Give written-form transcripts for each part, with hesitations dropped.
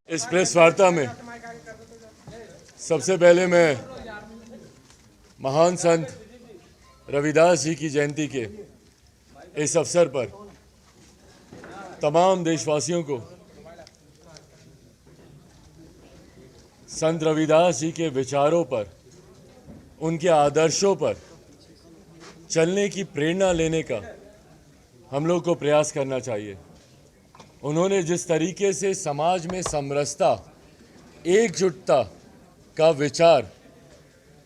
इस प्रेस वार्ता में सबसे पहले मैं महान संत रविदास जी की जयंती के इस अवसर पर तमाम देशवासियों को संत रविदास जी के विचारों पर, उनके आदर्शों पर चलने की प्रेरणा लेने का हम लोग को प्रयास करना चाहिए। उन्होंने जिस तरीके से समाज में समरसता, एकजुटता का विचार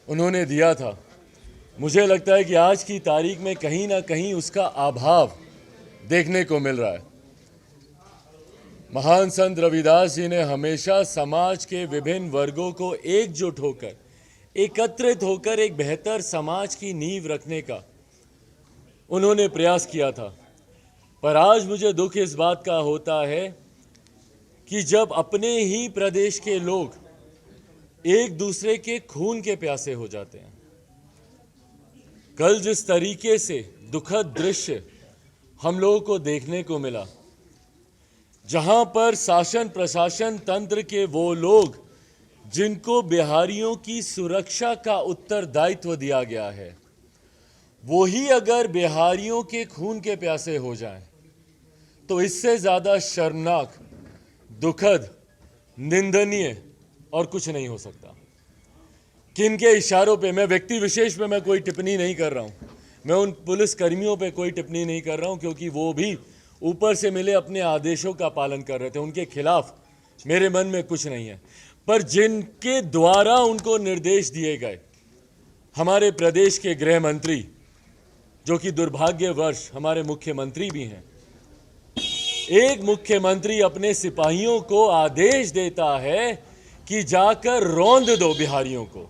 उन्होंने दिया था, मुझे लगता है कि आज की तारीख में कहीं ना कहीं उसका अभाव देखने को मिल रहा है। महान संत रविदास जी ने हमेशा समाज के विभिन्न वर्गों को एकजुट होकर, एकत्रित होकर एक बेहतर समाज की नींव रखने का उन्होंने प्रयास किया था। पर आज मुझे दुख इस बात का होता है कि जब अपने ही प्रदेश के लोग एक दूसरे के खून के प्यासे हो जाते हैं। कल जिस तरीके से दुखद दृश्य हम लोगों को देखने को मिला, जहां पर शासन प्रशासन तंत्र के वो लोग जिनको बिहारियों की सुरक्षा का उत्तरदायित्व दिया गया है, वो ही अगर बिहारियों के खून के प्यासे हो जाएं, तो इससे ज़्यादा शर्मनाक, दुखद, निंदनीय और कुछ नहीं हो सकता। किन के इशारों पे, मैं व्यक्ति विशेष पे मैं कोई टिप्पणी नहीं कर रहा हूँ, मैं उन पुलिस कर्मियों पे कोई टिप्पणी नहीं कर रहा हूँ, क्योंकि वो भी ऊपर से मिले अपने आदेशों का पालन कर रहे थे। उनके खिलाफ मेरे मन में कुछ नहीं है, पर जिनके द्वारा उनको निर्देश दिए गए, हमारे प्रदेश के गृह मंत्री, जो कि दुर्भाग्यवश हमारे मुख्यमंत्री भी हैं, एक मुख्यमंत्री अपने सिपाहियों को आदेश देता है कि जाकर रौंद दो बिहारियों को,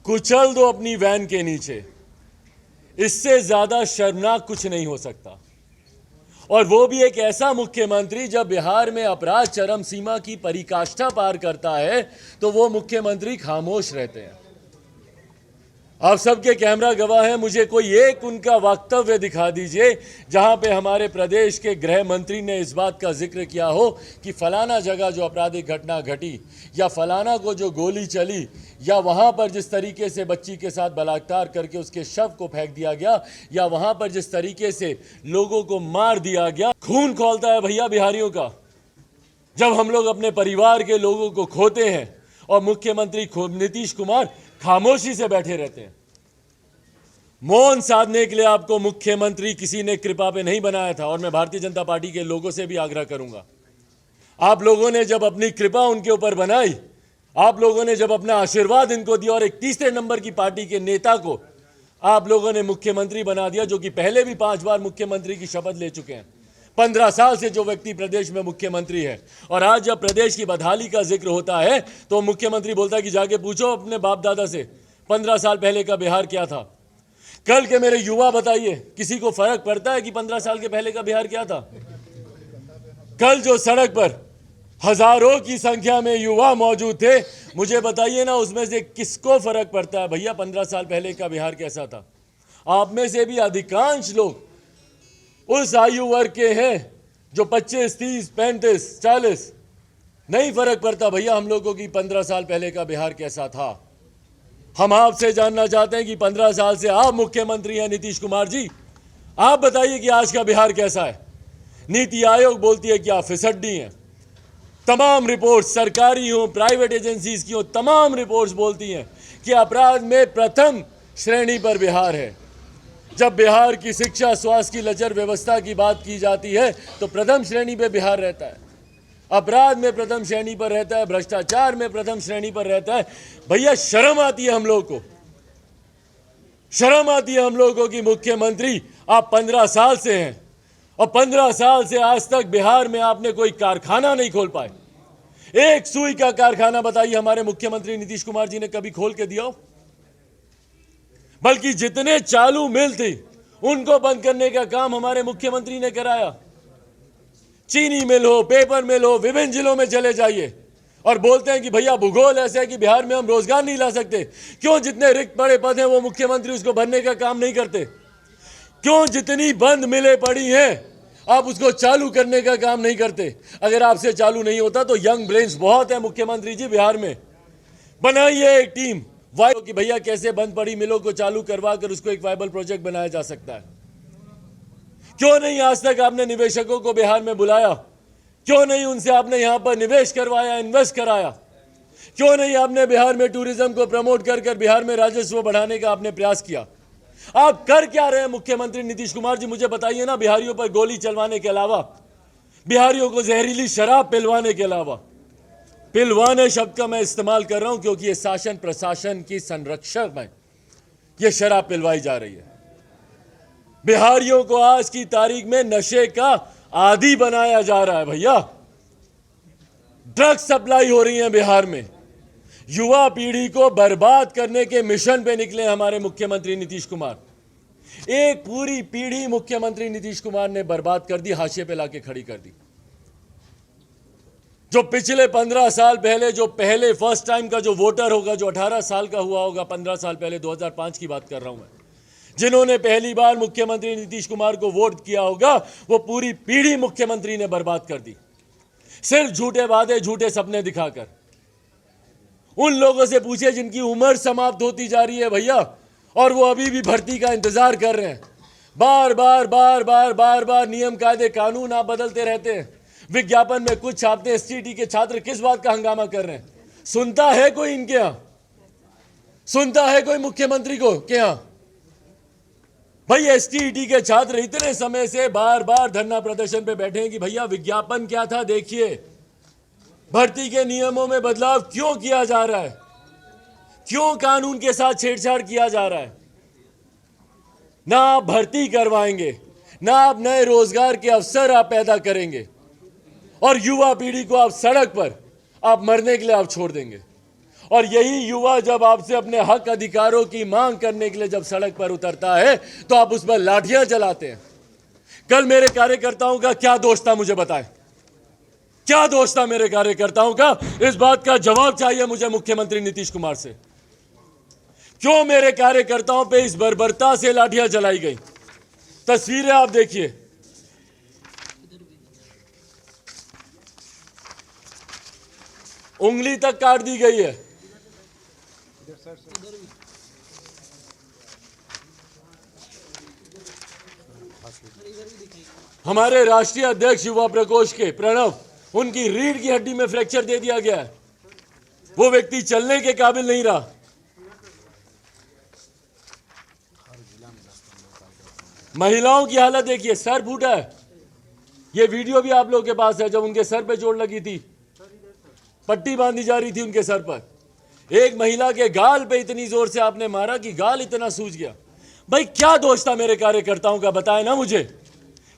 कुचल दो अपनी वैन के नीचे। इससे ज्यादा शर्मनाक कुछ नहीं हो सकता। और वो भी एक ऐसा मुख्यमंत्री, जब बिहार में अपराध चरम सीमा की पराकाष्ठा पार करता है तो वो मुख्यमंत्री खामोश रहते हैं। आप सबके कैमरा गवाह हैं, मुझे कोई एक उनका वक्तव्य दिखा दीजिए जहां पे हमारे प्रदेश के गृह मंत्री ने इस बात का जिक्र किया हो कि फलाना जगह जो आपराधिक घटना घटी, या फलाना को जो गोली चली, या वहां पर जिस तरीके से बच्ची के साथ बलात्कार करके उसके शव को फेंक दिया गया, या वहां पर जिस तरीके से लोगों को मार दिया गया। खून खौलता है भैया बिहारियों का जब हम लोग अपने परिवार के लोगों को खोते हैं और मुख्यमंत्री नीतीश कुमार खामोशी से बैठे रहते हैं। मौन साधने के लिए आपको मुख्यमंत्री किसी ने कृपा पे नहीं बनाया था, और मैं भारतीय जनता पार्टी के लोगों से भी आग्रह करूंगा, आप लोगों ने जब अपनी कृपा उनके ऊपर बनाई, आप लोगों ने जब अपना आशीर्वाद इनको दिया और एक तीसरे नंबर की पार्टी के नेता को आप लोगों ने मुख्यमंत्री बना दिया, जो कि पहले भी 5 बार मुख्यमंत्री की शपथ ले चुके हैं, 15 साल से जो व्यक्ति प्रदेश में मुख्यमंत्री है। और आज जब प्रदेश की बदहाली का जिक्र होता है तो मुख्यमंत्री बोलता है कि जाके पूछो अपने बाप दादा से 15 साल पहले का बिहार क्या था। कल के मेरे युवा बताइए, किसी को फर्क पड़ता है कि 15 साल के पहले का बिहार क्या था? कल जो सड़क पर हजारों की संख्या में युवा मौजूद थे, मुझे बताइए ना, उसमें से किसको फर्क पड़ता है भैया 15 साल पहले का बिहार कैसा था? आप में से भी अधिकांश लोग उस आयु वर्ग के हैं जो 25, 30, 35, 40। नहीं फर्क पड़ता भैया हम लोगों की 15 साल पहले का बिहार कैसा था। हम आपसे जानना चाहते हैं कि 15 साल से आप मुख्यमंत्री हैं नीतीश कुमार जी, आप बताइए कि आज का बिहार कैसा है। नीति आयोग बोलती है कि आप फिसड्डी हैं। तमाम रिपोर्ट्स, सरकारी हो, प्राइवेट एजेंसीज की हो, तमाम रिपोर्ट्स बोलती हैं कि अपराध में प्रथम श्रेणी पर बिहार है। जब बिहार की शिक्षा, स्वास्थ्य की लचर व्यवस्था की बात की जाती है तो प्रथम श्रेणी पे बिहार रहता है, अपराध में प्रथम श्रेणी पर रहता है, भ्रष्टाचार में प्रथम श्रेणी पर रहता है। भैया शर्म आती है हम लोग को, शर्म आती है हम लोगों की मुख्यमंत्री आप 15 साल से हैं, और 15 साल से आज तक बिहार में आपने कोई कारखाना नहीं खोल पाए। एक सुई का कारखाना बताइए हमारे मुख्यमंत्री नीतीश कुमार जी ने कभी खोल के दिया हो? बल्कि जितने चालू मिल थी उनको बंद करने का काम हमारे मुख्यमंत्री ने कराया। चीनी मिल हो, पेपर मिल हो, विभिन्न जिलों में चले जाइए और बोलते हैं कि भैया भूगोल ऐसा है कि बिहार में हम रोजगार नहीं ला सकते। क्यों? जितने रिक्त पड़े पद हैं वो मुख्यमंत्री उसको भरने का काम नहीं करते। क्यों? जितनी बंद मिलें पड़ी हैं आप उसको चालू करने का काम नहीं करते। अगर आपसे चालू नहीं होता तो यंग ब्रेन्स बहुत है मुख्यमंत्री जी बिहार में, बनाइए एक टीम कि भैया कैसे बंद पड़ी मिलों को चालू करवा कर उसको एक वायबल प्रोजेक्ट बनाया जा सकता है। क्यों नहीं आज तक आपने निवेशकों को बिहार में बुलाया? क्यों नहीं उनसे आपने यहां पर निवेश करवाया, इन्वेस्ट कराया? क्यों नहीं आपने बिहार में टूरिज्म को प्रमोट कर कर बिहार में राजस्व बढ़ाने का आपने प्रयास किया? आप कर क्या रहे हैं मुख्यमंत्री नीतीश कुमार जी, मुझे बताइए ना। बिहारियों पर गोली चलवाने के अलावा, बिहारियों को जहरीली शराब पिलवाने के अलावा, पिलवाने शब्द का मैं इस्तेमाल कर रहा हूं क्योंकि ये शासन प्रशासन की संरक्षण में ये शराब पिलवाई जा रही है। बिहारियों को आज की तारीख में नशे का आदी बनाया जा रहा है भैया। ड्रग्स सप्लाई हो रही है बिहार में। युवा पीढ़ी को बर्बाद करने के मिशन पे निकले हमारे मुख्यमंत्री नीतीश कुमार। एक पूरी पीढ़ी मुख्यमंत्री नीतीश कुमार ने बर्बाद कर दी, हाशिए पे लाके खड़ी कर दी। जो पिछले 15 साल पहले, जो पहले फर्स्ट टाइम का जो वोटर होगा, जो 18 साल का हुआ होगा, 15 साल पहले, 2005 की बात कर रहा हूं मैं, जिन्होंने पहली बार मुख्यमंत्री नीतीश कुमार को वोट किया होगा, वो पूरी पीढ़ी मुख्यमंत्री ने बर्बाद कर दी, सिर्फ झूठे वादे, झूठे सपने दिखाकर। उन लोगों से पूछिए जिनकी उम्र समाप्त होती जा रही है भैया, और वो अभी भी भर्ती का इंतजार कर रहे हैं। बार बार बार बार बार बार नियम कायदे कानून आप बदलते रहते हैं। विज्ञापन में कुछ छापते हैं। एसटीटी के छात्र किस बात का हंगामा कर रहे हैं? सुनता है कोई इनके यहां? सुनता है कोई मुख्यमंत्री को के यहां? भाई एसटीईटी के छात्र इतने समय से बार बार धरना प्रदर्शन पे बैठे हैं कि भैया विज्ञापन क्या था देखिए, भर्ती के नियमों में बदलाव क्यों किया जा रहा है, क्यों कानून के साथ छेड़छाड़ किया जा रहा है। ना आप भर्ती करवाएंगे, ना आप नए रोजगार के अवसर आप पैदा करेंगे, और युवा पीढ़ी को आप सड़क पर आप मरने के लिए आप छोड़ देंगे। और यही युवा जब आपसे अपने हक अधिकारों की मांग करने के लिए जब सड़क पर उतरता है तो आप उस पर लाठियां चलाते हैं। कल मेरे कार्यकर्ताओं का क्या दोष था मुझे बताएं, क्या दोष था मेरे कार्यकर्ताओं का? इस बात का जवाब चाहिए मुझे मुख्यमंत्री नीतीश कुमार से। क्यों मेरे कार्यकर्ताओं पे इस बर्बरता से लाठियां जलाई गई? तस्वीरें आप देखिए। उंगली तक काट दी गई है। हमारे राष्ट्रीय अध्यक्ष युवा प्रकोष्ठ के प्रणव, उनकी रीढ़ की हड्डी में फ्रैक्चर दे दिया गया है। वो व्यक्ति चलने के काबिल नहीं रहा। महिलाओं की हालत देखिए, सर फूटा है। ये वीडियो भी आप लोगों के पास है, जब उनके सर पे चोट लगी थी, पट्टी बांधी जा रही थी उनके सर पर। एक महिला के गाल पे इतनी जोर से आपने मारा कि गाल इतना सूज गया। भाई क्या दोष था मेरे कार्यकर्ताओं का, बताएं ना मुझे।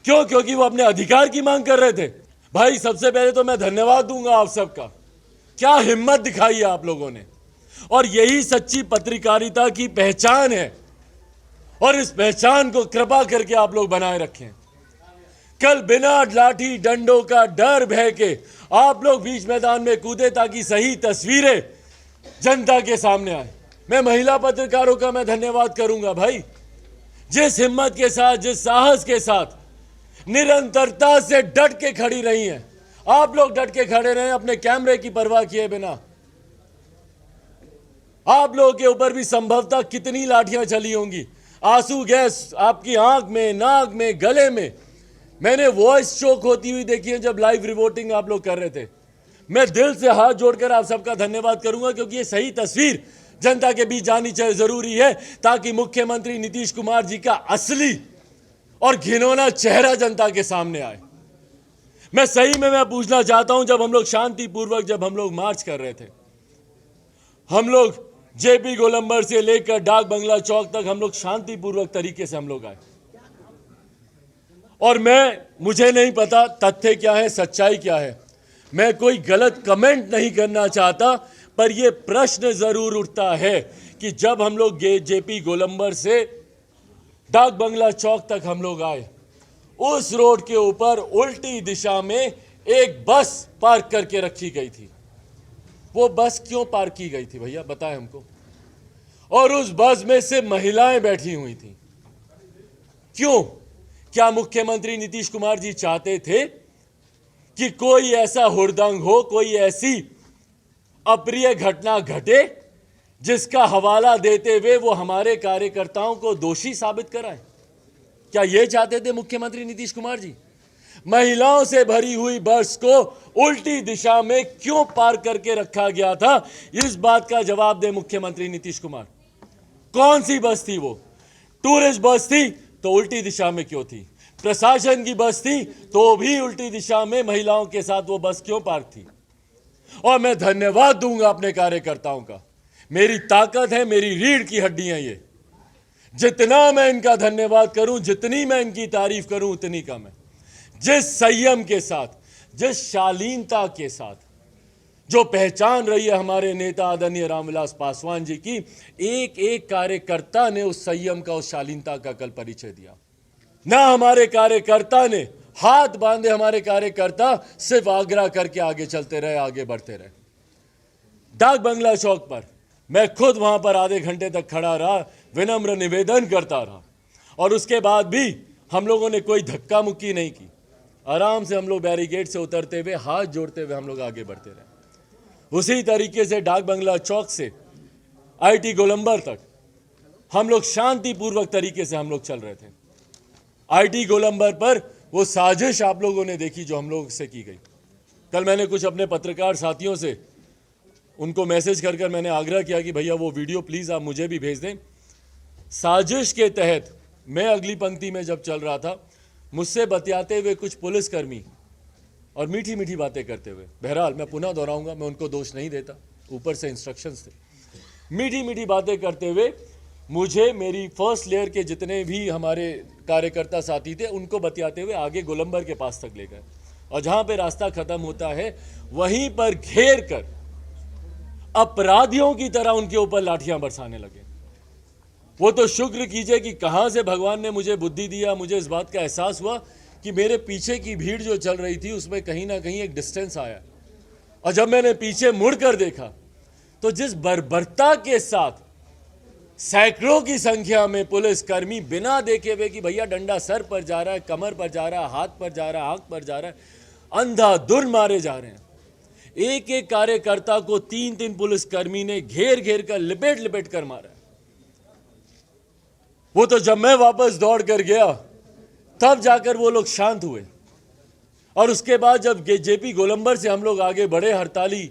क्यों? क्योंकि वो अपने अधिकार की मांग कर रहे थे। भाई सबसे पहले तो मैं धन्यवाद दूंगा आप सबका, क्या हिम्मत दिखाई है आप लोगों ने, और यही सच्ची पत्रकारिता की पहचान है, और इस पहचान को कृपा करके आप लोग बनाए रखें। कल बिना लाठी डंडों का डर भय के आप लोग बीच मैदान में कूदे ताकि सही तस्वीरें जनता के सामने आए। मैं महिला पत्रकारों का मैं धन्यवाद करूंगा भाई, जिस हिम्मत के साथ, जिस साहस के साथ, निरंतरता से डट के खड़ी रही हैं। आप लोग डट के खड़े रहे अपने कैमरे की परवाह किए बिना। आप लोगों के ऊपर भी संभवतः कितनी लाठियां चली होंगी, आंसू गैस आपकी आंख में, नाक में, गले में। मैंने वॉइस चोक होती हुई देखी है जब लाइव रिपोर्टिंग आप लोग कर रहे थे। मैं दिल से हाथ जोड़कर आप सबका धन्यवाद करूंगा, क्योंकि ये सही तस्वीर जनता के बीच जानी चाहिए, जरूरी है, ताकि मुख्यमंत्री नीतीश कुमार जी का असली और घिनौना चेहरा जनता के सामने आए। मैं सही में मैं पूछना चाहता हूं, जब हम लोग शांतिपूर्वक, जब हम लोग मार्च कर रहे थे, हम लोग जेपी गोलंबर से लेकर डाक बंगला चौक तक हम लोग शांतिपूर्वक तरीके से हम लोग आए। और मुझे नहीं पता तथ्य क्या है, सच्चाई क्या है, मैं कोई गलत कमेंट नहीं करना चाहता, पर यह प्रश्न जरूर उठता है कि जब हम लोग जेपी गोलंबर से डाक बंगला चौक तक हम लोग आए, उस रोड के ऊपर उल्टी दिशा में एक बस पार्क करके रखी गई थी। वो बस क्यों पार्क की गई थी भैया, बताएं हमको। और उस बस में से महिलाएं बैठी हुई थी। क्यों? क्या मुख्यमंत्री नीतीश कुमार जी चाहते थे कि कोई ऐसा हुड़दंग हो, कोई ऐसी अप्रिय घटना घटे जिसका हवाला देते हुए वो हमारे कार्यकर्ताओं को दोषी साबित कराए? क्या ये चाहते थे मुख्यमंत्री नीतीश कुमार जी? महिलाओं से भरी हुई बस को उल्टी दिशा में क्यों पार करके रखा गया था? इस बात का जवाब दे मुख्यमंत्री नीतीश कुमार। कौन सी बस थी वो? टूरिस्ट बस थी तो उल्टी दिशा में क्यों थी? प्रशासन की बस थी तो भी उल्टी दिशा में महिलाओं के साथ वो बस क्यों पार्क थी? और मैं धन्यवाद दूंगा अपने कार्यकर्ताओं का। मेरी ताकत है, मेरी रीढ़ की हड्डी है ये। जितना मैं इनका धन्यवाद करूं, जितनी मैं इनकी तारीफ करूं, उतनी कम है। जिस संयम के साथ, जिस शालीनता के साथ जो पहचान रही है हमारे नेता आदरणीय रामविलास पासवान जी की, एक एक कार्यकर्ता ने उस संयम का, उस शालीनता का कल परिचय दिया। ना हमारे कार्यकर्ता ने हाथ बांधे, हमारे कार्यकर्ता सिर्फ आग्रह करके आगे चलते रहे, आगे बढ़ते रहे। डाक बंगला चौक पर मैं खुद वहां पर आधे घंटे तक खड़ा रहा, विनम्र निवेदन करता रहा, और उसके बाद भी हम लोगों ने कोई धक्का मुक्की नहीं की। आराम से हम लोग बैरिकेड से उतरते हुए, हाथ जोड़ते हुए हम लोग आगे बढ़ते रहे। उसी तरीके से डाक बंगला चौक से आईटी गोलंबर तक हम लोग शांतिपूर्वक तरीके से हम लोग चल रहे थे। आईटी गोलंबर पर वो साजिश आप लोगों ने देखी जो हम लोग से की गई। कल मैंने कुछ अपने पत्रकार साथियों से उनको मैसेज कर मैंने आग्रह किया कि भैया वो वीडियो प्लीज़ आप मुझे भी भेज दें। साजिश के तहत मैं अगली पंक्ति में जब चल रहा था, मुझसे बतियाते हुए कुछ पुलिसकर्मी और मीठी मीठी बातें करते हुए, बहरहाल मैं पुनः दोहराऊंगा, मैं उनको दोष नहीं देता, ऊपर से इंस्ट्रक्शंस थे, मीठी मीठी बातें करते हुए मुझे मेरी फर्स्ट लेयर के जितने भी हमारे कार्यकर्ता साथी थे उनको बतियाते हुए आगे गोलंबर के पास तक ले गए, और जहाँ पे रास्ता खत्म होता है वहीं पर घेर कर अपराधियों की तरह उनके ऊपर लाठियां बरसाने लगे। वो तो शुक्र कीजिए कि कहां से भगवान ने मुझे बुद्धि दिया, मुझे इस बात का एहसास हुआ कि मेरे पीछे की भीड़ जो चल रही थी उसमें कहीं ना कहीं एक डिस्टेंस आया, और जब मैंने पीछे मुड़कर देखा तो जिस बर्बरता के साथ सैकड़ों की संख्या में पुलिसकर्मी बिना देखे हुए कि भैया डंडा सर पर जा रहा है, कमर पर जा रहा है, हाथ पर जा रहा है, आंख पर जा रहा है, अंधाधुंध मारे जा रहे हैं। एक एक कार्यकर्ता को तीन तीन पुलिसकर्मी ने घेर घेर कर लिपेट लिपेट कर मारा। वो तो जब मैं वापस दौड़ कर गया तब जाकर वो लोग शांत हुए, और उसके बाद जब जेपी गोलंबर से हम लोग आगे बढ़े हड़ताली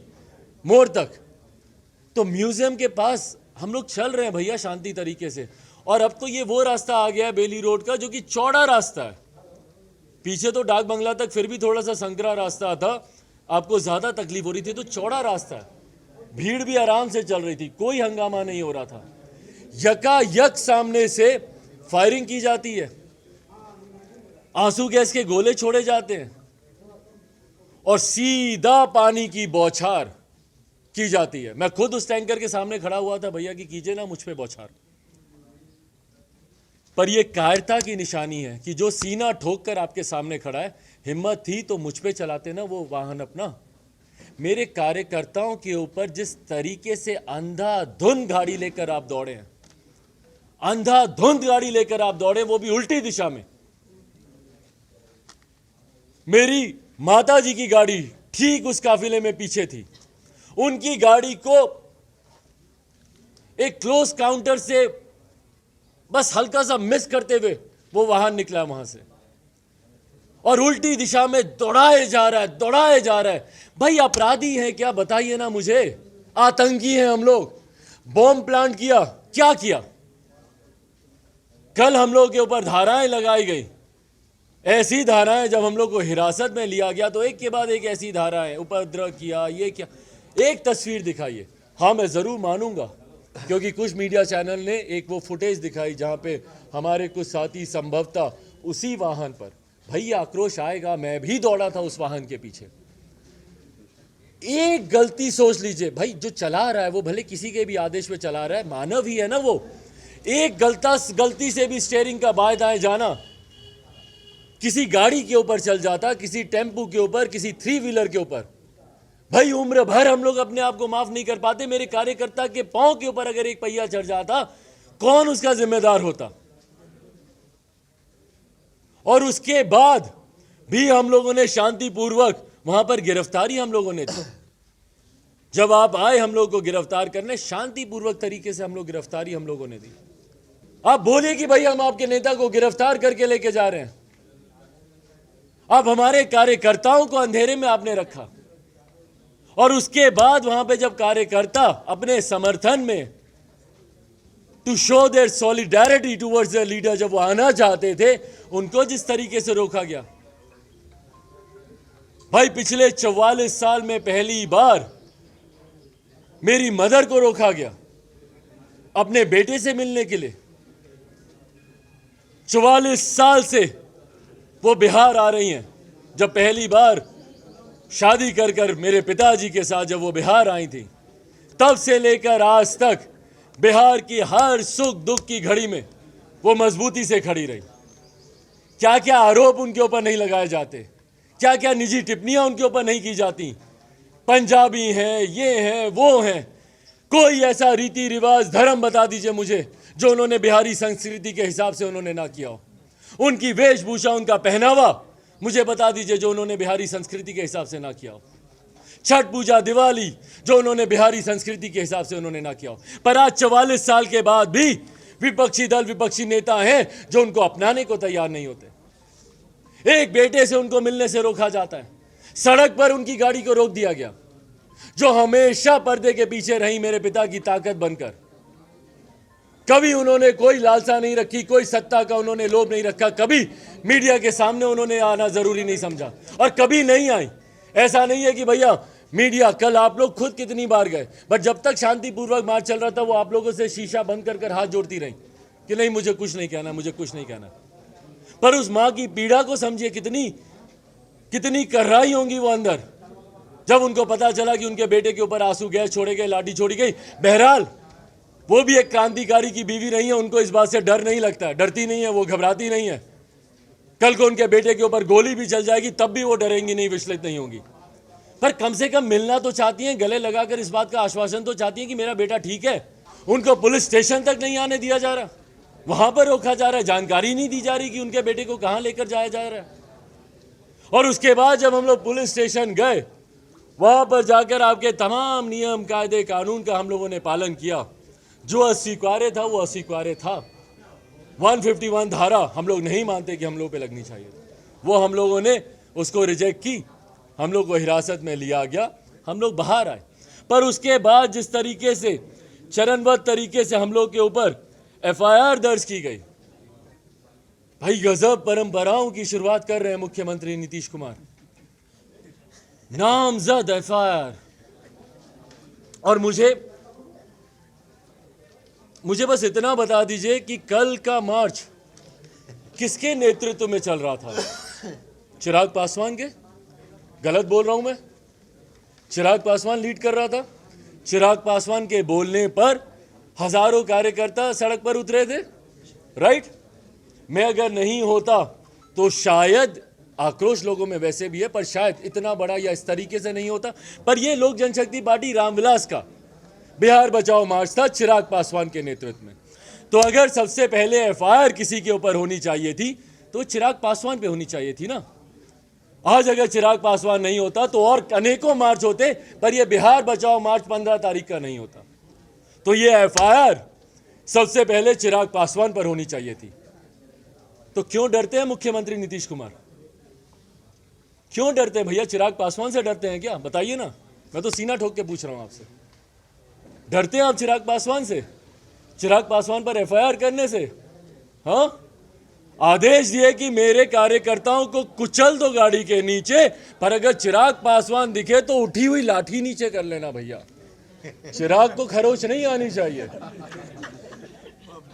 मोड़ तक, तो म्यूजियम के पास हम लोग चल रहे हैं भैया शांति तरीके से। और अब तो ये वो रास्ता आ गया है बेली रोड का जो कि चौड़ा रास्ता है। पीछे तो डाक बंगला तक फिर भी थोड़ा सा संकरा रास्ता था, आपको ज्यादा तकलीफ हो रही थी, तो चौड़ा रास्ता है, भीड़ भी आराम से चल रही थी, कोई हंगामा नहीं हो रहा था। यकायक सामने से फायरिंग की जाती है, आंसू गैस के गोले छोड़े जाते हैं, और सीधा पानी की बौछार की जाती है। मैं खुद उस टैंकर के सामने खड़ा हुआ था, भैया कि कीजिए ना मुझ पे बौछार। पर यह कायरता की निशानी है कि जो सीना ठोक कर आपके सामने खड़ा है, हिम्मत थी तो मुझ पे चलाते ना वो वाहन अपना। मेरे कार्यकर्ताओं के ऊपर जिस तरीके से अंधाधुंध गाड़ी लेकर आप दौड़े हैं, अंधाधुंध गाड़ी लेकर आप दौड़े, वो भी उल्टी दिशा में। मेरी माता जी की गाड़ी ठीक उस काफिले में पीछे थी, उनकी गाड़ी को एक क्लोज काउंटर से बस हल्का सा मिस करते हुए वो वाहन निकला वहां से, और उल्टी दिशा में दौड़ाए जा रहा है, दौड़ाए जा रहा है। भाई अपराधी हैं क्या, बताइए ना मुझे, आतंकी हैं हम लोग, बॉम्ब प्लांट किया, क्या किया? कल हम लोग के ऊपर धाराएं लगाई गई, ऐसी धाराएं जब हम लोग को हिरासत में लिया गया तो एक के बाद एक ऐसी धाराएं, उपद्रव किया, ये क्या। एक तस्वीर दिखाइए, हाँ मैं जरूर मानूंगा, क्योंकि कुछ मीडिया चैनल ने एक वो फुटेज दिखाई जहां पे हमारे कुछ साथी संभवतः उसी वाहन पर, भैया आक्रोश आएगा, मैं भी दौड़ा था उस वाहन के पीछे। एक गलती सोच लीजिए भाई, जो चला रहा है वो भले किसी के भी आदेश पे चला रहा है, मानव ही है ना वो, एक गलती से भी स्टीयरिंग का बाएं दाएं जाना, किसी गाड़ी के ऊपर चल जाता, किसी टेम्पू के ऊपर, किसी थ्री व्हीलर के ऊपर, भाई उम्र भर हम लोग अपने आप को माफ नहीं कर पाते। मेरे कार्यकर्ता के पांव के ऊपर अगर एक पहिया चढ़ जाता, कौन उसका जिम्मेदार होता? और उसके बाद भी हम लोगों ने शांतिपूर्वक वहां पर गिरफ्तारी हम लोगों ने दी। जब आप आए हम लोग को गिरफ्तार करने, शांतिपूर्वक तरीके से हम लोग गिरफ्तारी हम लोगों ने दी। आप बोलिए कि भाई हम आपके नेता को गिरफ्तार करके लेके जा रहे हैं, आप हमारे कार्यकर्ताओं को अंधेरे में आपने रखा। और उसके बाद वहां पे जब कार्यकर्ता अपने समर्थन में to show their solidarity towards their leader जब वो आना चाहते थे, उनको जिस तरीके से रोका गया। भाई पिछले 44 साल में पहली बार मेरी मदर को रोका गया अपने बेटे से मिलने के लिए। 44 साल से वो बिहार आ रही हैं। जब पहली बार शादी कर कर मेरे पिताजी के साथ जब वो बिहार आई थी, तब से लेकर आज तक बिहार की हर सुख दुख की घड़ी में वो मजबूती से खड़ी रही। क्या क्या आरोप उनके ऊपर नहीं लगाए जाते, क्या क्या निजी टिप्पणियां उनके ऊपर नहीं की जाती। पंजाबी हैं, ये हैं, वो हैं। कोई ऐसा रीति रिवाज धर्म बता दीजिए मुझे जो उन्होंने बिहारी संस्कृति के हिसाब से उन्होंने ना किया हो। उनकी वेशभूषा, उनका पहनावा मुझे बता दीजिए जो उन्होंने बिहारी संस्कृति के हिसाब से ना किया हो। छठ पूजा, दिवाली जो उन्होंने बिहारी संस्कृति के हिसाब से उन्होंने ना किया हो। पर आज 44 साल के बाद भी विपक्षी दल, विपक्षी नेता हैं जो उनको अपनाने को तैयार नहीं होते। एक बेटे से उनको मिलने से रोका जाता है, सड़क पर उनकी गाड़ी को रोक दिया गया, जो हमेशा पर्दे के पीछे रही मेरे पिता की ताकत बनकर। कभी उन्होंने कोई लालसा नहीं रखी, कोई सत्ता का उन्होंने लोभ नहीं रखा, कभी मीडिया के सामने उन्होंने आना जरूरी नहीं समझा और कभी नहीं आई। ऐसा नहीं है कि भैया मीडिया, कल आप लोग खुद कितनी बार गए, बट जब तक शांतिपूर्वक मार्च चल रहा था वो आप लोगों से शीशा बंद कर कर हाथ जोड़ती रही कि नहीं मुझे कुछ नहीं कहना, मुझे कुछ नहीं कहना। पर उस माँ की पीड़ा को समझिए, कितनी कितनी कर रही होंगी वो अंदर, जब उनको पता चला कि उनके बेटे के ऊपर आंसू गैस छोड़े गए, लाठी छोड़ी गई। बहरहाल वो भी एक क्रांतिकारी की बीवी नहीं है, उनको इस बात से डर नहीं लगता, डरती नहीं है, वो घबराती नहीं है। कल को उनके बेटे के ऊपर गोली भी चल जाएगी तब भी वो डरेंगी नहीं, विचलित नहीं होंगी। पर कम से कम मिलना तो चाहती हैं, गले लगाकर इस बात का आश्वासन तो चाहती हैं कि मेरा बेटा ठीक है। उनको पुलिस स्टेशन तक नहीं आने दिया जा रहा, वहां पर रोका जा रहा है, जानकारी नहीं दी जा रही कि उनके बेटे को कहां लेकर जाया जा रहा है। और उसके बाद जब हम लोग पुलिस स्टेशन गए, वहां पर जाकर आपके तमाम नियम कायदे कानून का हम लोगों ने पालन किया। जो अस्वीकार्य था वो अस्वीकार्य था। 151 धारा हम लोग नहीं मानते कि हम लोग पे लगनी चाहिए, वो हम लोगों ने उसको रिजेक्ट की, हम लोग को हिरासत में लिया गया, हम लोग बाहर आए। पर उसके बाद जिस तरीके से चरणबद्ध तरीके से हम लोग के ऊपर FIR दर्ज की गई, भाई गजब परंपराओं की शुरुआत कर रहे हैं मुख्यमंत्री नीतीश कुमार। नामजद FIR। और मुझे बस इतना बता दीजिए कि कल का मार्च किसके नेतृत्व में चल रहा था? चिराग पासवान के? गलत बोल रहा हूं मैं? चिराग पासवान लीड कर रहा था। चिराग पासवान के बोलने पर हजारों कार्यकर्ता सड़क पर उतरे थे, राइट? मैं अगर नहीं होता तो शायद आक्रोश लोगों में वैसे भी है, पर शायद इतना बड़ा या इस तरीके से नहीं होता। पर यह लोक जनशक्ति पार्टी रामविलास का बिहार बचाओ मार्च था चिराग पासवान के नेतृत्व में। तो अगर सबसे पहले FIR किसी के ऊपर होनी चाहिए थी तो चिराग पासवान पे होनी चाहिए थी ना। आज अगर चिराग पासवान नहीं होता तो और अनेकों मार्च होते, पर यह बिहार बचाओ मार्च 15 तारीख का नहीं होता। तो यह FIR सबसे पहले चिराग पासवान पर होनी चाहिए थी। तो क्यों डरते हैं मुख्यमंत्री नीतीश कुमार? क्यों डरते हैं भैया? चिराग पासवान से डरते हैं क्या? बताइए ना, मैं तो सीना ठोक के पूछ रहा हूं आपसे। डरते हैं आप चिराग पासवान से? चिराग पासवान पर FIR करने से? हाँ, आदेश दिए कि मेरे कार्यकर्ताओं को कुचल दो गाड़ी के नीचे, पर अगर चिराग पासवान दिखे तो उठी हुई लाठी नीचे कर लेना भैया। चिराग को खरोच नहीं आनी चाहिए,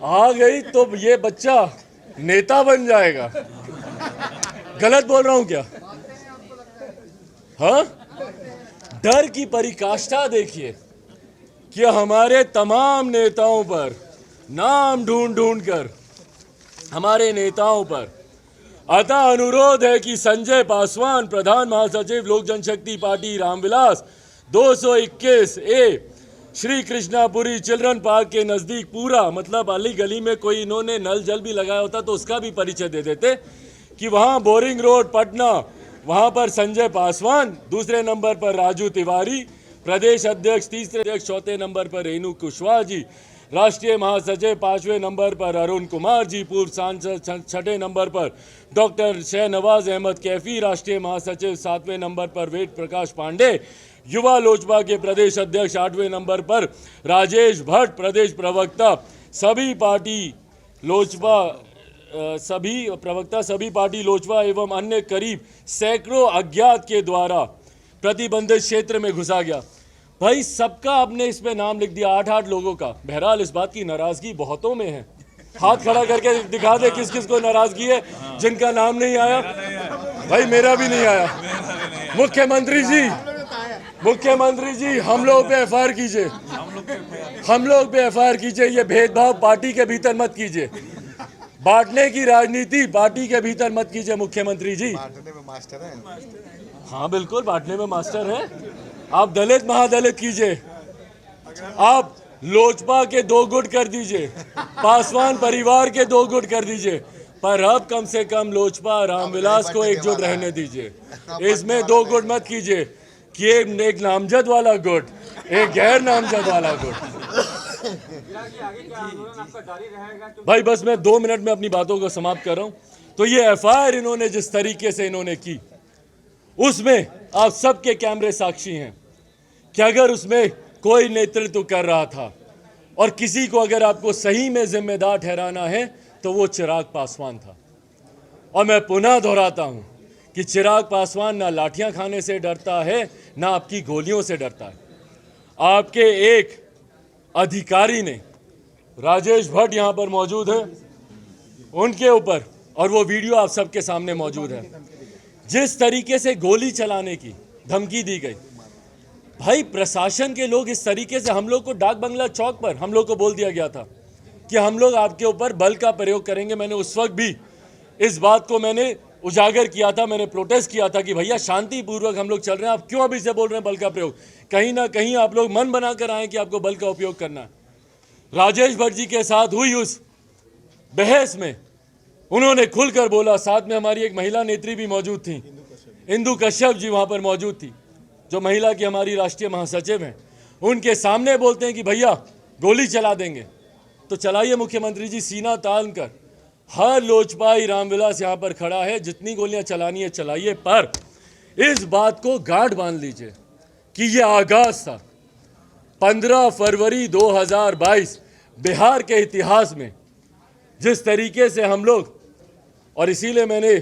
आ गई तो ये बच्चा नेता बन जाएगा। गलत बोल रहा हूं क्या? हाँ, डर की पराकाष्ठा देखिए कि हमारे तमाम नेताओं पर नाम ढूंढ ढूंढ कर हमारे नेताओं पर। अतः अनुरोध है कि संजय पासवान, प्रधान महासचिव Lok Janshakti Party Ramvilas, 221A Shri Krishnapuri children park के नजदीक, पूरा मतलब अली गली में कोई इन्होंने नल जल भी लगाया होता तो उसका भी परिचय दे देते कि वहाँ बोरिंग रोड पटना, वहाँ पर संजय पासवान, दूसरे नंबर पर राजू तिवारी, प्रदेश अध्यक्ष तीसरे अध्यक्ष, चौथे नंबर पर रेणु कुशवाहा जी, राष्ट्रीय महासचिव पांचवें नंबर पर अरुण कुमार जी, पूर्व सांसद छठे नंबर पर डॉक्टर शहनवाज अहमद कैफी, राष्ट्रीय महासचिव सातवें नंबर पर वेद प्रकाश पांडे, युवा लोजपा के प्रदेश अध्यक्ष आठवें नंबर पर राजेश भट्ट, प्रदेश प्रवक्ता सभी पार्टी लोजपा एवं अन्य करीब सैकड़ों अज्ञात के द्वारा प्रतिबंधित क्षेत्र में घुसा गया। भाई सबका आपने इसमें नाम लिख दिया, 8-8 लोगों का। बहरहाल इस बात की नाराजगी बहुतों में है। हाथ खड़ा करके दिखा दे किस किस को नाराजगी है जिनका नाम नहीं आया। भाई मेरा भी नहीं आया। मुख्यमंत्री जी हम लोग पे एफआईआर कीजिए, हम लोग पे एफआईआर कीजिए। ये भेदभाव पार्टी के भीतर मत कीजिए, बांटने की राजनीति पार्टी के भीतर मत कीजिए। मुख्यमंत्री जी बांटने में मास्टर है। हाँ बिल्कुल बांटने में मास्टर है। आप दलित महादलित कीजिए, आप लोजपा के 2 गुट कर दीजिए, पासवान परिवार के 2 गुट कर दीजिए, पर अब कम से कम लोजपा रामविलास को एकजुट रहने दीजिए। इसमें 2 गुट मत कीजिए कि एक नामजद वाला गुट, एक गैर नामजद वाला गुट। भाई बस मैं 2 मिनट में अपनी बातों को समाप्त कर रहा हूं। तो ये एफआईआर इन्होंने जिस तरीके से इन्होंने की, उसमें आप सबके कैमरे साक्षी हैं कि अगर उसमें कोई नेतृत्व कर रहा था और किसी को अगर आपको सही में जिम्मेदार ठहराना है तो वो चिराग पासवान था। और मैं पुनः दोहराता हूं कि चिराग पासवान ना लाठियां खाने से डरता है, ना आपकी गोलियों से डरता है। आपके एक अधिकारी ने, राजेश भट्ट यहां पर मौजूद है, उनके ऊपर, और वो वीडियो आप सबके सामने मौजूद है, जिस तरीके से गोली चलाने की धमकी दी गई। भाई प्रशासन के लोग इस तरीके से, हम लोग को डाक बंगला चौक पर हम लोग को बोल दिया गया था कि हम लोग आपके ऊपर बल का प्रयोग करेंगे। मैंने उस वक्त भी इस बात को मैंने उजागर किया था, मैंने प्रोटेस्ट किया था कि भैया शांतिपूर्वक हम लोग चल रहे हैं, आप क्यों अभी से बोल रहे हैं बल का प्रयोग? कहीं ना कहीं आप लोग मन बनाकर आए कि आपको बल का उपयोग करना है। राजेश भट्ट जी के साथ हुई उस बहस में उन्होंने खुलकर बोला। साथ में हमारी एक महिला नेत्री भी मौजूद थी, इंदु कश्यप जी वहां पर मौजूद थी, जो महिला की हमारी राष्ट्रीय महासचिव हैं। उनके सामने बोलते हैं कि भैया गोली चला देंगे, तो चलाइए मुख्यमंत्री जी, सीना तान कर। हर लोजपाई रामविलास यहाँ पर खड़ा है, जितनी गोलियां चलानी है चलाइए, पर इस बात को गांठ बांध लीजिए कि ये आगाज था 15 फरवरी 2022 बिहार के इतिहास में, जिस तरीके से हम लोग, और इसीलिए मैंने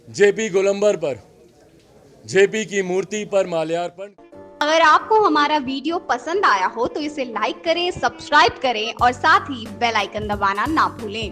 जेपी गोलंबर पर, जेपी की मूर्ति पर माल्यार्पण। अगर आपको हमारा वीडियो पसंद आया हो तो इसे लाइक करें, सब्सक्राइब करें और साथ ही बेल आइकन दबाना ना भूलें।